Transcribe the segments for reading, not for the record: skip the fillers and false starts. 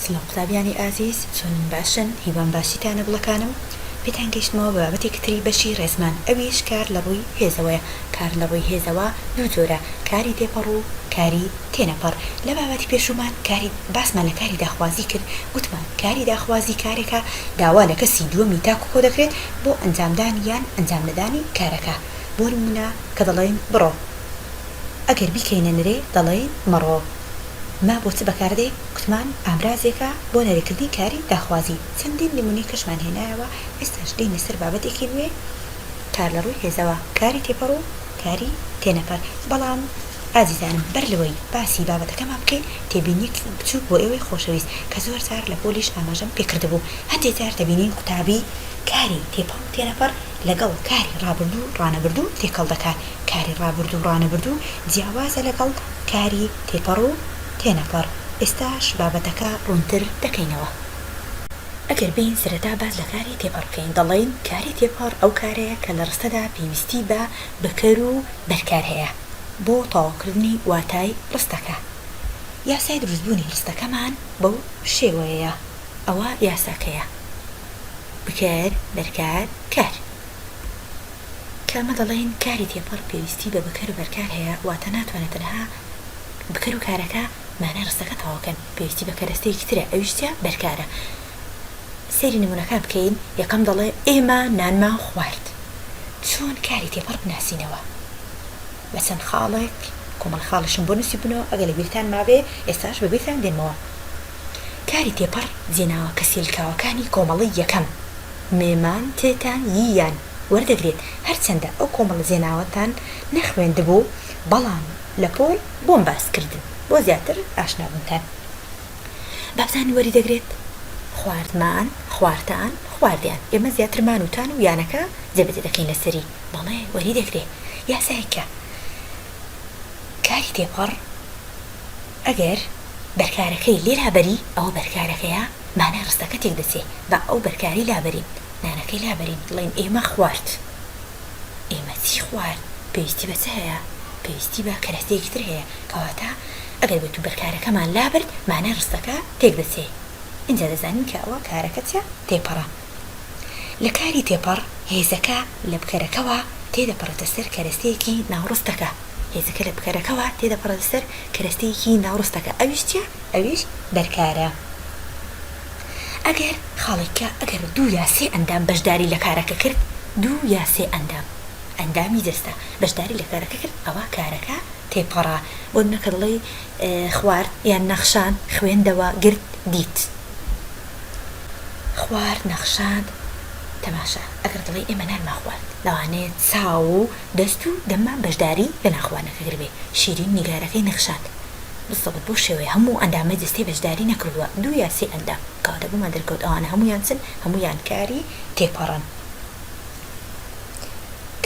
سڵاو قوتابیانی ئازیز، چۆنن باشن؟ هیوان باشیتانە گوڵەکانم. پێتان گەیشتمەوە بە بابەتێکی تری بەشی ڕێزمان، ئەویش کار لە ڕووی هێزەوەیە. کار لە ڕووی هێزەوە دوو جۆرە، کاری تێپەڕ و کاری تێنەپەڕ. لە بابەتی پێشومان باسمان لە کاری داخوازی کرد، وتمان کاری داخوازی کارێکە داوا لە کەسی دووەمی تاکو کۆ دەکرێت بۆ ئەنجامدان یان ئەنجام نەدانی کارەکە. بۆ نمونە کە دەڵێن بڕۆ، ئەگەر بیکەینە نرێ دەڵێن مەڕۆ. ما بۆ چ بەکاردێ؟ کوتمان ئامرازێکە بۆ نەرێکردنی کاری داخوازی. چەندین نمونەی کەشمان هێنایەوە. ئێستاش دێینە سەر بابەتێکی نوێ، کار لە ڕووی هێزەوە، کاری تێپەڕ و کاری تێنەپەر. بەڵام ئازیزانم، بەر لەوەی باسی بابەتەکەمان بکەین، تێبینیەک بچووک بۆ ئێوەی خۆشەویست کە زۆر جار لە پۆلیش ئاماژەم پێکردبوو. هەندێک جار دەبینین قوتابی کاری تێپەڕ و تێنەپەر لەگەڵ کاری ڕابردوو ڕانەبردوو تێکەڵ دەکات. کاری ڕابردوو ڕانەبردوو جیاوازە لەگەڵ کاری تێپەڕ و تێنەپەڕ. ئێستاش بابەتەکە ڕوونتر دەکەینەوە. ئەگەر بین سەرەتا باز لە کاری تێپەڕ بکەین، دەڵێن کاری تێپەڕ ئەو کارەیە کە لە ڕستەدا پێویستی بە بەکەر و بەرکار هەیە بۆ تەواوکردنی واتای ڕستەکە. یاسای دروستبوونی ڕستەکەمان بەو شێوەیە. ئەوە یاساکەیە: بکەر، بەرکار، کار. کەمە دەڵێن کاری تێپەڕ پێویستی بە بەکەر و بەرکار هەیە، واتە ناتوانێت تەنها بکەر و کارەکە مانای ڕستەکە تەواوکەن، پێویستی بە کەرەستەیەکی ترە، ئەویشتە بەرکارە. سەیری نمونەکان بکەین. یەکەم دەڵێ ئێمە نانمان خوارد. چۆن کاری تێپەڕ بناسینەوە؟ بە چەند خاڵێک، کۆمەڵ خاڵشم بۆ نووسی بنەوە، ئەگەر لە بیرتان مابێ ئێستاش بە بیرتان دێنمەوە. کاری تێپەڕ جێناوە کەسیلکاوەکانی کۆمەڵی یەکەم مێمان تێتان ییان وەردەگرێت. هەرچەندە ئەو کۆمەڵ زێناوەتان نەخوێندبوو، بەڵام لە پۆل بۆم باس کردن بۆ زیاتر ئاشنابوونتان. بابزانی وەری دەگرێت: خواردمان، خواردان، خواردیان. ئێمە زیاترمان وتان و یانەکە جێبەجێ دەکەین لەسەری. بەڵێ وەری دەگرێت. یاسایەکە کاری تێپەڕ ئەگەر بەرکارەکەی لێ لابەری، ئەوە بەرکارەکەیە مانای ڕستەکە تێک دەچێت. بە ئەو بەرکاری لابەرین، نانەکەی لابەرین، دڵێن ئێمە خوارد. ئێمە چی خوارد؟ پێویستی بە چ هەیە؟ پێویستی بە کەرەستەیەکی تر هەیە، کەواتە ئەگەر بێت و بەرکارەکەمان لابرد، مانای ڕستەکە تێک دەچێت. اینجا دەزانین کە ئەوە کارەکە چە؟ تێپەڕە. لە کاری تێپەڕ هێزەکە لە بکەرەکەوە تێدەپەڕێتە سەر کەرەستەیەکی ناوڕستەکە. هێزەکە لە بکەرەکەوە تێدەپەڕێتە سەر کەرەستەیەکی ناوڕستەکە. ئەویش چیە؟ ئەویش بەرکارە. ئەگەر خاڵێکە ئەگەر دوو یا سێ ئەندام بەشداری لە کارەکە کرد، دوو یا سێ ئەندامی جەستە بەشداری لە کارەکە کرد، ئەوە کارەکە تێپەڕە. بۆ نەکە دڵێ خوارد یان نەخشان، خوێندەوە، گرت، دیت. خوارد، نەخشاند، تەماشا. ئەگەر دڵێ ئێمە نانمان خوارد، لەوانەیە چاو و دەست و دەممان بەشداری لە ناخواردنەکە گربێ. شیرین نیگارەکەی نەخشاند، بستەبت بۆ شێوەیە هەموو ئەندامە جستەی بەشداری نەکردووە، دوو یا سێ ئەندام. کاتە بۆمان دەرکەوت ئەوانە هەموویان چن؟ هەموویان کاری تێپەڕن.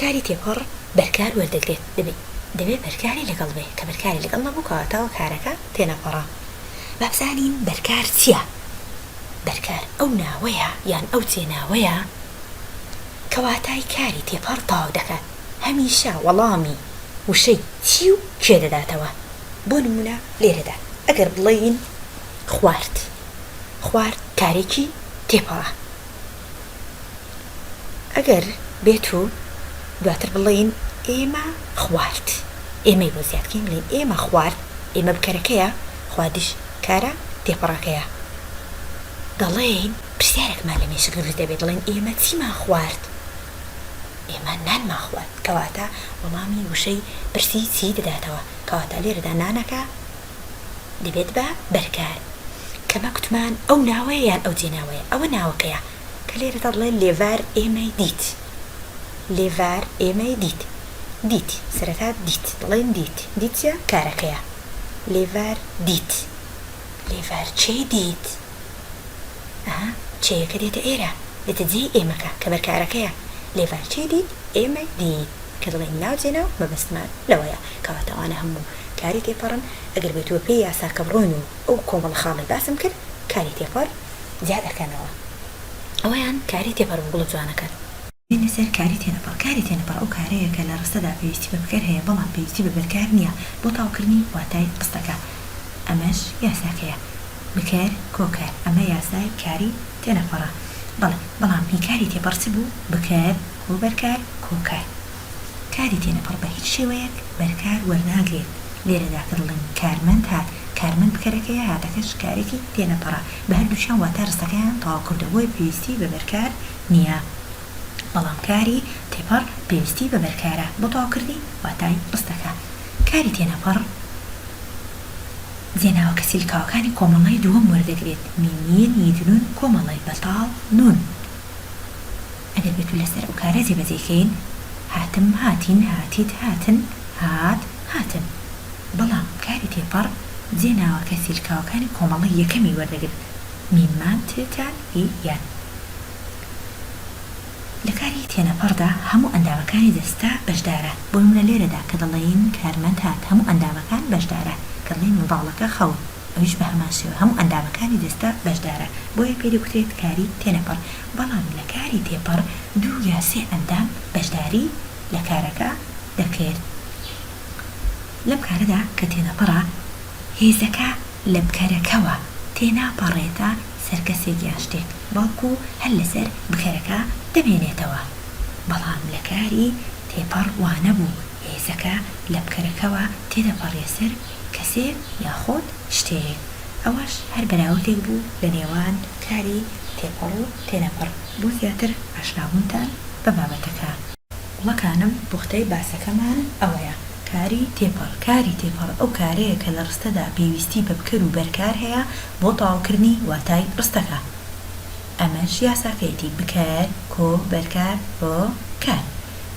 کاری تێپەڕ بەرکار وەردەگرێت. دەبێت بەرکاری لەگەڵ بێ، کە بەرکاری لەگەڵ نەبوو کەواتەوە کارەکە تێنەپەڕە. بابزانین بەرکار چییە؟ بەرکار ئەو ناوەیە یان ئەو جێناوەیە کەواتای کاری تێپەڕ تەواو دەکات. هەمیشە وەڵامی وشەی چی و کێ دەداتەوە. بۆ نمونە لێرەدا ئەگەر بڵێین خوارد، خوارد کارێکی تێپەڕە. ئەگەر بێت و دواتر بڵێین ئێمە خوارد، ئێمەی بۆ زیادکەین بڵێن ئێمە خوارد، ئێمە بکەرەکەیە، خواردش کارە تێپەڕەکەیە. دەڵێن پرسیارێکمان لە مێشک دروست دەبێت، دەڵێن ئێمە چیمان خوارد؟ ئێمە نانمان خوارد، کەواتە وەڵامی وشەی پرسی چی دەداتەوە. کەواتە لێرەدا نانەکە دەبێت بە بەرکار. کەمە کوتمان ئەو ناوەیە یان ئەو جێناوەیە؟ ئەوە ناوەکەیە کە لێرەدا دەڵێن لێڤار ئێمەی دیت. لێڤار ئێمەی دیت. دیت سەرەتا دیت، دڵێن دیت. دیتە کارەکەیە. لێڤار دیت. لێڤار چێ دیت؟ چێیەکە دێتە ئێرە، دێتە جێ ئێمەکە کە بەرکارەکەیە. لێڤار چێ دیت؟ ئێمەی دیت. کە دڵێن ناوجێناو مەبەستمان لەوەیە، کەواتەوانە هەموو کاری تێپەڕن. ئەگەر بێتوە پێی یاساکە بڕۆین و ئەو کۆمەڵ خاڵی باسم کرد، کاری تێپەڕ زیاد دەکەنەوە. ئەوەیان کاری تێپەڕ گوڵ جوانەکەن. بینە سەر کاری تێنەپەڕ. کاری تێنەپەڕ ئەو کارەیە کە لە ڕستەدا پێویستی بە بکەر هەیە، بەڵام پێویستی بە بەرکار نییە بۆ تاوکردنی واتای ڕستەکە. ئەمەش یاساکەیە. بکار کۆکار ئەمە یاسای کاری تێنەپەڕە بەڵام هیکاری تێپەڕ چ بوو بکار کۆ بەرکار کۆکار کاری تێنەپەڕ بە هیچ شێوەیەک بەرکار وەرناگرێت لێرەدا کە دڵن کارمەند هات کارمەند بکەرەکەیە هاتەکەش کارێکی تێنەپەڕە بە هەردووشیان واتە ڕستەکەیان تەواوکردەوەی پێویستی بە بەرکار نییە بەڵام کاری تێپەڕ پێویستی بە بەرکارە بۆ تەواوکردی واتای ڕستەکە کاری تێنەپەڕ جێناوە کەسیلکاوەکانی کۆمەڵی دووەم وەردەگرێت میمین میدنون کۆمەڵی بەتاڵ نون ئەگەر بێت لەسەر ئەو کارە جێبەجێکەین هاتم هاتین هاتیت هاتن هات هاتن بەڵام کاری تێپەڕ جێناوە کەسیلکاوەکانی کۆمەڵی یەکەمی وەردەگرێت میمان تتان هی یان لە کاری تێنەپەڕدا هەموو ئەندامەکانی دەستە بەشدارە بۆ نمونە لێرەدا کە دەڵێین کارمەند هات هەموو ئەندامەکان بەشدارە کە دەڵێین منداڵەکە خەوت ئەویش بە هەمان شێوە هەموو ئەندامەکانی دەستە بەشدارە بۆیە پێی وترێت کاری تێنەپەڕ بەڵام لە کاری تێپەڕ دوو یا سێ ئەندام بەشداری لە کارەکە دەکرێت لەم کارەدا کە تێنەپەڕە هێزەکە لە بکەرەکەوە تێناپەڕێتە سەر کەسێک یان شتێک بەڵکو هەر لەسەر بکەرەکە دەمێنێتەوە بەڵام لە کاری تێپەڕ وانە بوو هێزەکە لە بکەرەکەوە تێدەپەڕێ سەر کەسێک یاخۆت شتێک ئەوەش هەر بەراوردێک بوو لە نێوان کاری تێپەڕ و تێنەپەڕ بۆ زیاتر ئاشنابوونتان بە بابەتەکە وڵەکانم پوختەی باسەکەمان ئەوەیە کاری تێپەڕ ئەو کارەیە کە لە ڕستەدا پێویستی بە بکەر و بەرکار هەیە بۆ تەواوکردنی واتای ڕستەکە ئەمەش یاساکەیەتی بکار کۆ بەرکار بۆ کار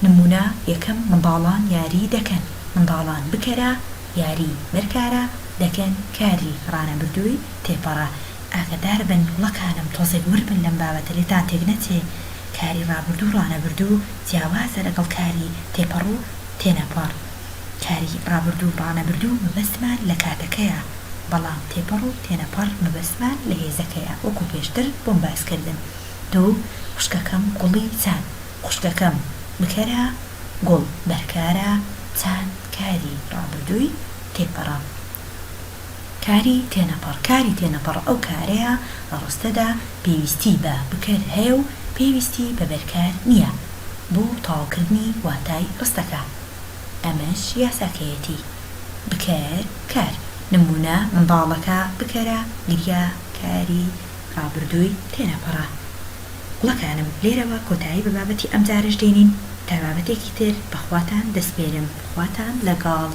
نمونە یەکەم منداڵان یاری دەکەن منداڵان بکەرە یاری بەرکارە دەکەن کاری ڕانەبردووی تێپەڕە ئاگادار بن وڵەکانم تۆزێک وربن لەم بابەتە لێتان تێک نەچێ کاری ڕابردوو ڕانەبردوو جیاوازە لەگەڵ کاری تێپەڕ و تێنەپەڕ کاری ڕابردوو ڕانەبردوو مەبەستمان لە کاتەکەیە بەڵام تێپەڕ و تێنەپەڕ مەبەستمان لە هێزەکەیە وەکو پێشتر بۆم باسکردن دوو خوشکەکەم گوڵی چان خوشکەکەم بکەرە گوڵ بەرکارە چان کاری ڕابردووی تێپەڕە کاری تێنەپەڕ ئەو کارەیە لە ڕستەدا پێویستی بە بکەر هەیە و پێویستی بە بەرکار نییە بۆ تەواوکردنی واتای ڕستەکە ئەمەش یاساکەیەتی بکەر کار نمونە منداڵەکە بکەرە گریا کاری ڕابردووی تێنەپەڕە وڵەکانم لێرەوە کۆتایی بە بابەتی ئەم جارش دێنین تا بابەتێکی تر بەخواتان دەسپێرم خواتان لەگەڵ